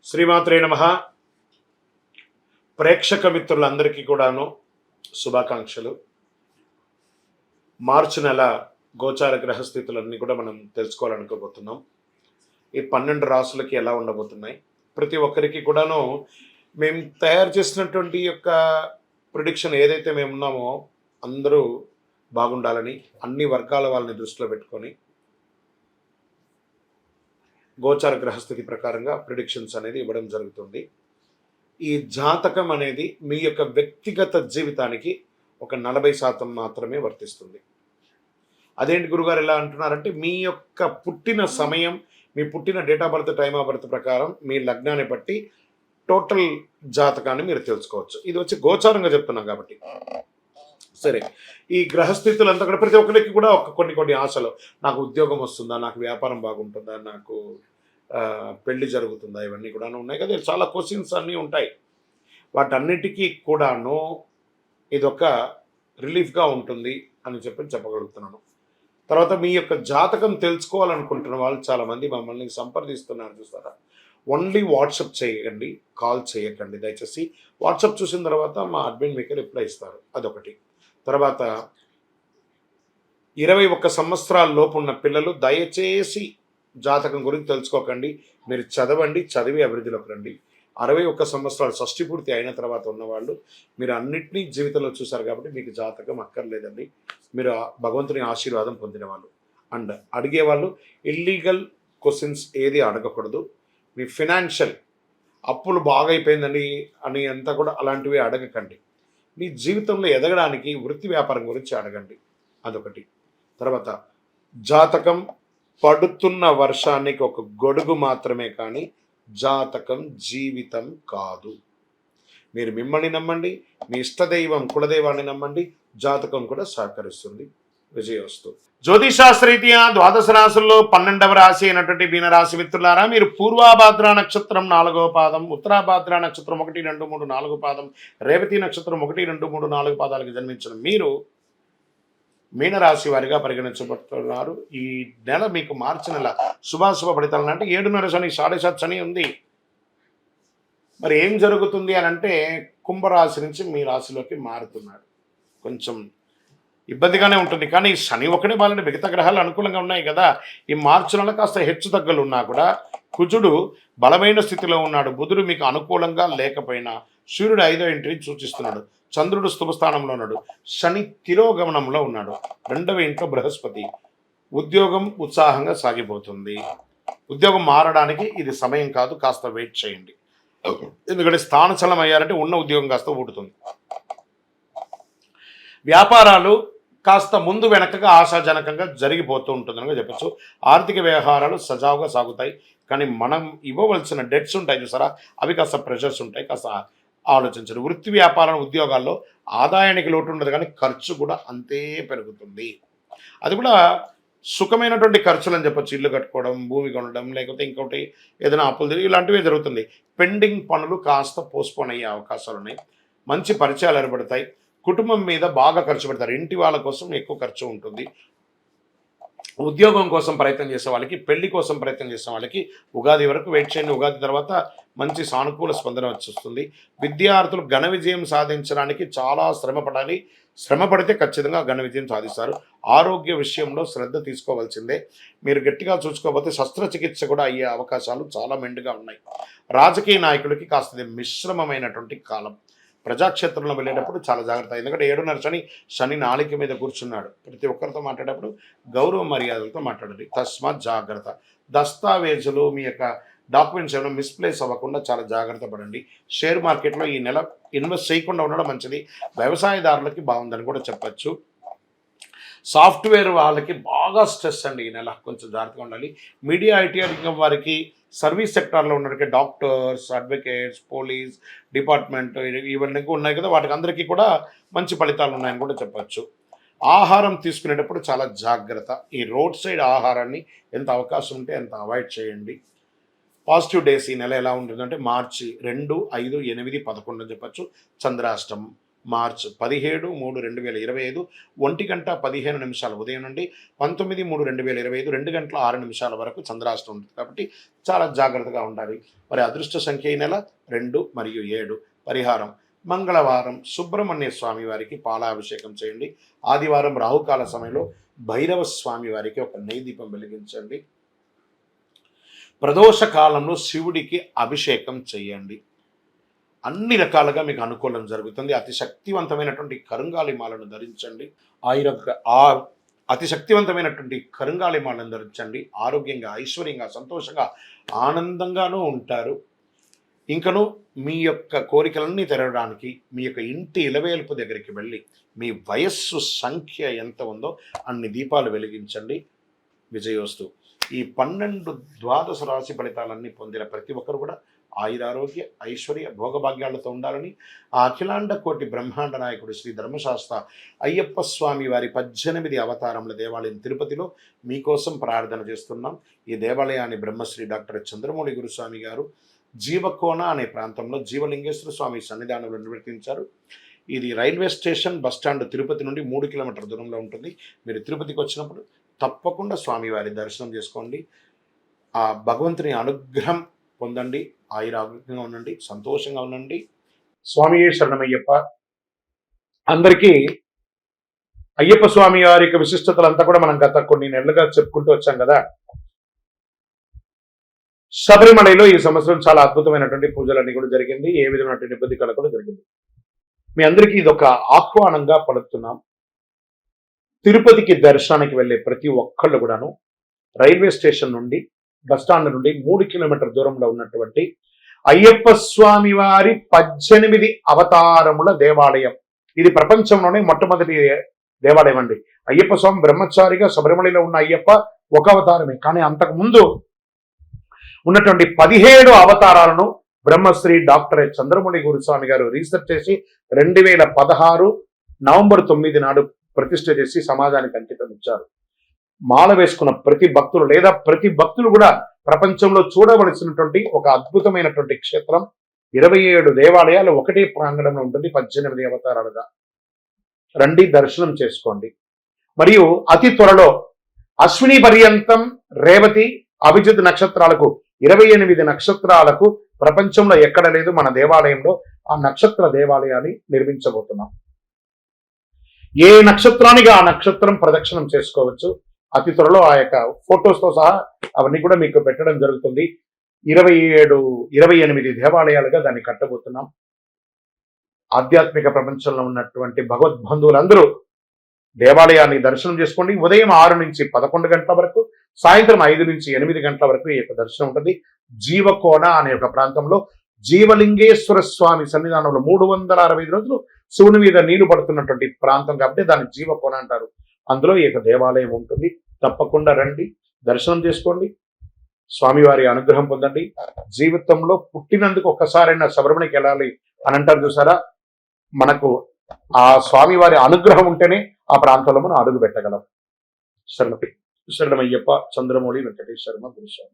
శ్రీమాత్రే నమః. ప్రేక్షక మిత్రులందరికీ కూడాను శుభాకాంక్షలు. మార్చి నెల గోచార గ్రహస్థితులన్నీ కూడా మనం తెలుసుకోవాలనుకోబోతున్నాం. ఈ 12 రాసులకి ఎలా ఉండబోతున్నాయి, ప్రతి ఒక్కరికి కూడాను మేము తయారు చేసినటువంటి యొక్క ప్రిడిక్షన్ ఏదైతే మేము ఉన్నామో అందరూ బాగుండాలని అన్ని వర్గాల వాళ్ళని దృష్టిలో పెట్టుకొని గోచార గ్రహస్థితి ప్రకారంగా ప్రిడిక్షన్స్ అనేది ఇవ్వడం జరుగుతుంది. ఈ జాతకం అనేది మీ యొక్క వ్యక్తిగత జీవితానికి ఒక 40% మాత్రమే వర్తిస్తుంది. అదేంటి గురుగారు ఎలా అంటున్నారంటే, మీ యొక్క పుట్టిన సమయం, మీ పుట్టిన date of birth, time of birth ప్రకారం మీ లగ్నాన్ని బట్టి టోటల్ జాతకాన్ని మీరు తెలుసుకోవచ్చు. ఇది వచ్చి గోచారంగా చెప్తున్నాం కాబట్టి. సరే, ఈ గ్రహస్థితులంతా కూడా ప్రతి ఒక్కరికి కూడా కొన్ని ఆశలు, నాకు ఉద్యోగం వస్తుందా, నాకు వ్యాపారం బాగుంటుందా, నాకు పెళ్లి జరుగుతుందా, ఇవన్నీ కూడా ఉన్నాయి కదా. చాలా క్వశ్చన్స్ అన్నీ ఉంటాయి. వాటన్నిటికీ కూడాను ఇదొక రిలీఫ్గా ఉంటుంది అని చెప్పగలుగుతున్నాను. తర్వాత మీ యొక్క జాతకం తెలుసుకోవాలనుకుంటున్న వాళ్ళు చాలామంది మమ్మల్ని సంప్రదిస్తున్నారు చూస్తారా. ఓన్లీ వాట్సాప్ చేయకండి, కాల్ చేయకండి దయచేసి. వాట్సాప్ చూసిన తర్వాత మా అడ్మిన్ మీకు రిప్లై ఇస్తారు. అదొకటి. తర్వాత 21 సంవత్సరాల లోపు ఉన్న పిల్లలు దయచేసి జాతకం గురించి తెలుసుకోకండి. మీరు చదవండి, చదివి అభివృద్ధిలోకి రండి. 61 సంవత్సరాలు షష్టి పూర్తి అయిన తర్వాత ఉన్నవాళ్ళు మీరు అన్నింటినీ జీవితంలో చూశారు కాబట్టి మీకు జాతకం అక్కర్లేదండి. మీరు భగవంతుని ఆశీర్వాదం పొందిన వాళ్ళు. అండ్ అడిగేవాళ్ళు ఇల్లీగల్ క్వశ్చన్స్ ఏది అడగకూడదు. మీ ఫినాన్షియల్ అప్పులు బాగా అయిపోయిందండి అని అంతా కూడా అలాంటివి అడగకండి. మీ జీవితంలో ఎదగడానికి వృత్తి వ్యాపారం గురించి అడగండి. అదొకటి. తర్వాత జాతకం పడుతున్న వర్షానికి ఒక గొడుగు మాత్రమే, కానీ జాతకం జీవితం కాదు. మీరు మిమ్మల్ని నమ్మండి, మీ ఇష్టదైవం కులదైవాన్ని నమ్మండి, జాతకం కూడా సహకరిస్తుంది. విజయోస్తు. జ్యోతిషాస్త్రరీత్యా ద్వాదశ రాశుల్లో 12వ రాశి అయినటువంటి మీనరాశి మిత్రులారా, మీరు పూర్వాభాద్ర నక్షత్రం 4వ పాదం, ఉత్తరాభాద్ర నక్షత్రం 1, 2, 3, 4 పాదం, రేవతి నక్షత్రం 1, 2, 3, 4 పాదాలకు జన్మించిన మీరు మీనరాశి వారిగా పరిగణించబడుతున్నారు. ఈ నెల మీకు మార్చి నెల శుభాశుభ ఫలితాలు అంటే 7.5 శని, 7.5 శని ఉంది. మరి ఏం జరుగుతుంది అని అంటే, కుంభరాశి నుంచి మీ రాశిలోకి మారుతున్నాడు. కొంచెం ఇబ్బందిగానే ఉంటుంది, కానీ శని ఒకటే బాలంటే మిగతా గ్రహాలు అనుకూలంగా ఉన్నాయి కదా. ఈ మార్చి నెల కాస్త హెచ్చు తగ్గులు ఉన్నా కూడా కుజుడు బలమైన స్థితిలో ఉన్నాడు. బుధుడు మీకు అనుకూలంగా లేకపోయినా సూర్యుడు 5వ ఇంటిని సూచిస్తున్నాడు. చంద్రుడు స్థుభస్థానంలో ఉన్నాడు. శని తిరోగమనంలో ఉన్నాడు. 2వ ఇంట్లో బృహస్పతి. ఉద్యోగం ఉత్సాహంగా సాగిపోతుంది. ఉద్యోగం మారడానికి ఇది సమయం కాదు, కాస్త వెయిట్ చేయండి. ఎందుకంటే స్థానచలం అయ్యారంటే ఉన్న ఉద్యోగం కాస్త ఊడుతుంది. వ్యాపారాలు కాస్త ముందు వెనకగా ఆశాజనకంగా జరిగిపోతూ ఉంటుందని చెప్పచ్చు. ఆర్థిక వ్యవహారాలు సజావుగా సాగుతాయి, కానీ మనం ఇవ్వవలసిన డెట్స్ ఉంటాయి చూసారా, అవి కాస్త ప్రెషర్స్ ఉంటాయి, కాస్త ఆలోచించరు. వృత్తి వ్యాపారం ఉద్యోగాల్లో ఆదాయానికి లోటు ఉండదు, కానీ ఖర్చు కూడా అంతే పెరుగుతుంది. అది కూడా సుఖమైనటువంటి ఖర్చులు అని చెప్పచ్చు. ఇల్లు కట్టుకోవడం, భూమి కొనడం, లేకపోతే ఇంకోటి ఏదైనా అప్పులు తిరిగి ఇలాంటివే జరుగుతుంది. పెండింగ్ పనులు కాస్త పోస్ట్పోన్ అయ్యే అవకాశాలు ఉన్నాయి. మంచి పరిచయాలు ఏర్పడతాయి. కుటుంబం మీద బాగా ఖర్చు పెడతారు. ఇంటి వాళ్ళ కోసం ఎక్కువ ఖర్చు ఉంటుంది. ఉద్యోగం కోసం ప్రయత్నం చేసే వాళ్ళకి, పెళ్లి కోసం ప్రయత్నం చేసే వాళ్ళకి ఉగాది వరకు వెయిట్ చేయండి. ఉగాది తర్వాత మంచి సానుకూల స్పందన వస్తుంది. విద్యార్థులు ఘన విజయం సాధించడానికి చాలా శ్రమపడాలి. శ్రమపడితే ఖచ్చితంగా ఘన విజయం సాధిస్తారు. ఆరోగ్య విషయంలో శ్రద్ధ తీసుకోవాల్సిందే. మీరు గట్టిగా చూసుకోకపోతే శస్త్రచికిత్స కూడా అయ్యే అవకాశాలు చాలా మెండుగా ఉన్నాయి. రాజకీయ నాయకులకి కాస్త మిశ్రమమైనటువంటి కాలం. ప్రజాక్షేత్రంలో వెళ్ళేటప్పుడు చాలా జాగ్రత్త. ఎందుకంటే 7.5 శని, శని నాలిక మీద కూర్చున్నాడు. ప్రతి ఒక్కరితో మాట్లాడేటప్పుడు గౌరవ మర్యాదలతో మాట్లాడాలి. తస్మాత్ జాగ్రత్త. దస్తావేజులు, మీ యొక్క డాక్యుమెంట్స్ ఏమైనా మిస్ప్లేస్ అవ్వకుండా చాలా జాగ్రత్త పడండి. షేర్ మార్కెట్లో ఈ నెల ఇన్వెస్ట్ చేయకుండా ఉండడం మంచిది. వ్యవసాయదారులకి బాగుందని కూడా చెప్పచ్చు. సాఫ్ట్వేర్ వాళ్ళకి బాగా స్ట్రెస్ అండి ఈ నెల, కొంచెం జాగ్రత్తగా ఉండాలి. మీడియా, ఐటీ రంగం వారికి, సర్వీస్ సెక్టార్లో ఉన్నటువంటి డాక్టర్స్, అడ్వకేట్స్, పోలీస్ డిపార్ట్మెంట్ ఇవన్నీ ఉన్నాయి కదా, వాటికి అందరికీ కూడా మంచి ఫలితాలు ఉన్నాయని కూడా చెప్పచ్చు. ఆహారం తీసుకునేటప్పుడు చాలా జాగ్రత్త. ఈ రోడ్ సైడ్ ఆహారాన్ని ఎంత అవకాశం ఉంటే అంత అవాయిడ్ చేయండి. పాజిటివ్ డేస్ ఈ నెల ఎలా ఉంటుందంటే మార్చి 2, 5, 8, 11 అని చెప్పచ్చు. చంద్రాష్టమం. మార్చ్ 17/3/2025 1:15 ఉదయం నుండి 19/3/2025 2:06 వరకు చంద్రాష్టం ఉంటుంది. కాబట్టి చాలా జాగ్రత్తగా ఉండాలి. మరి అదృష్ట సంఖ్య ఈ నెల 2 మరియు 7. పరిహారం మంగళవారం సుబ్రహ్మణ్య స్వామి వారికి పాలాభిషేకం చేయండి. ఆదివారం రాహుకాల సమయంలో భైరవ స్వామి వారికి ఒక నెయ్యి దీపం వెలిగించండి. ప్రదోష కాలంలో శివుడికి అభిషేకం చేయండి. అన్ని రకాలుగా మీకు అనుకూలం జరుగుతుంది. అతి శక్తివంతమైనటువంటి కరుంగాలి మాలను ధరించండి. అతి శక్తివంతమైనటువంటి కరుంగాలి మాలను ధరించండి. ఆరోగ్యంగా, ఐశ్వర్యంగా, సంతోషంగా, ఆనందంగానూ ఉంటారు. ఇంకను మీ యొక్క కోరికలన్నీ తెరవడానికి మీ యొక్క ఇంటి ఇలవేల్పు దగ్గరికి వెళ్ళి మీ వయస్సు సంఖ్య ఎంత ఉందో అన్ని దీపాలు వెలిగించండి. విజయోస్తు. ఈ 12 ద్వాదశ రాశి ఫలితాలన్నీ పొందిన ప్రతి ఒక్కరు కూడా ఆయురారోగ్య, ఐశ్వర్య, భోగభాగ్యాలతో ఉండాలని ఆ అఖిలాండ కోటి బ్రహ్మాండ నాయకుడు శ్రీ ధర్మశాస్త్ర అయ్యప్ప స్వామి వారి 18 అవతారముల దేవాలయం తిరుపతిలో మీకోసం ప్రార్థన చేస్తున్నాం. ఈ దేవాలయాన్ని బ్రహ్మశ్రీ డాక్టర్ చంద్రమౌళి గురుస్వామి గారు జీవకోన అనే ప్రాంతంలో జీవలింగేశ్వర స్వామి సన్నిధానంలో నిర్వర్తించారు. ఇది రైల్వే స్టేషన్ బస్టాండ్ తిరుపతి నుండి 3 కిలోమీటర్ల దూరంలో ఉంటుంది. మీరు తిరుపతికి వచ్చినప్పుడు తప్పకుండా స్వామివారి దర్శనం చేసుకోండి. ఆ భగవంతుని అనుగ్రహం పొందండి. ఆయురారోగ్యంగా ఉండండి, సంతోషంగా ఉండండి. స్వామి శరణమయ్యప్ప. అందరికీ అయ్యప్ప స్వామి వారి యొక్క విశిష్టతలంతా కూడా మనం గత కొన్ని నెలలుగా చెప్పుకుంటూ వచ్చాం కదా. శబరిమలలో ఈ సంవత్సరం చాలా అద్భుతమైనటువంటి పూజలన్నీ కూడా జరిగింది. ఏ విధమైనటువంటి ఇబ్బంది కూడా జరిగింది. మీ అందరికీ ఇదొక ఆహ్వానంగా పలుకుతున్నాం. తిరుపతికి దర్శనానికి వెళ్ళే ప్రతి ఒక్కళ్ళు కూడాను రైల్వే స్టేషన్ నుండి బస్టాండ్ నుండి 3 కిలోమీటర్ల దూరంలో ఉన్నటువంటి అయ్యప్ప స్వామి వారి 18 అవతారముల దేవాలయం. ఇది ప్రపంచంలోనే మొట్టమొదటి దేవాలయం అండి. అయ్యప్ప స్వామి బ్రహ్మచారిగా శబరిమలలో ఉన్న అయ్యప్ప ఒక అవతారమే. కానీ అంతకు ముందు ఉన్నటువంటి 17 అవతారాలను బ్రహ్మశ్రీ డాక్టర్ చంద్రమౌళి గురుస్వామి గారు రీసెర్చ్ చేసి 2016 నవంబర్ 9 నాడు ప్రతిష్ఠ చేసి సమాజానికి అంకితం ఇచ్చారు. మాల వేసుకున్న ప్రతి భక్తులు లేదా ప్రతి భక్తులు కూడా ప్రపంచంలో చూడవలసినటువంటి ఒక అద్భుతమైనటువంటి క్షేత్రం. 27 దేవాలయాలు ఒకటే ప్రాంగణంలో ఉంటుంది. 18 అవతారాలుగా రండి, దర్శనం చేసుకోండి. మరియు అతి త్వరలో అశ్విని పర్యంతం, రేవతి, అభిజిత్ నక్షత్రాలకు 28 నక్షత్రాలకు ప్రపంచంలో ఎక్కడ లేదు మన దేవాలయంలో ఆ నక్షత్ర దేవాలయాన్ని నిర్మించబోతున్నాం. ఏ నక్షత్రానికి ఆ నక్షత్రం ప్రదక్షిణం చేసుకోవచ్చు. అతి త్వరలో ఆ యొక్క ఫొటోస్తో సహా అవన్నీ కూడా మీకు పెట్టడం జరుగుతుంది. 28 దేవాలయాలుగా దాన్ని కట్టబోతున్నాం. ఆధ్యాత్మిక ప్రపంచంలో ఉన్నటువంటి భగవద్బంధువులందరూ దేవాలయాన్ని దర్శనం చేసుకోండి. ఉదయం 6 నుంచి 11 గంటల వరకు, సాయంత్రం 5 నుంచి 8 గంటల వరకు ఈ యొక్క దర్శనం ఉంటుంది. జీవకోన అనే ఒక ప్రాంతంలో జీవలింగేశ్వర స్వామి సన్నిధానంలో 365 రోజులు శివుని మీద నీళ్లు పడుతున్నటువంటి ప్రాంతం కాబట్టి దాన్ని జీవకోన అంటారు. అందులో ఈ యొక్క దేవాలయం ఉంటుంది. తప్పకుండా రండి, దర్శనం చేసుకోండి, స్వామివారి అనుగ్రహం పొందండి. జీవితంలో పుట్టినందుకు ఒక్కసారైనా శబరిమలకి వెళ్ళాలి అని అంటారు చూసారా. మనకు ఆ స్వామివారి అనుగ్రహం ఉంటేనే ఆ ప్రాంతంలో మనం అడుగు పెట్టగలం. శరణమయ్యప్ప. చంద్రమౌళి వెంకటేశ్వర గురుస్వామి.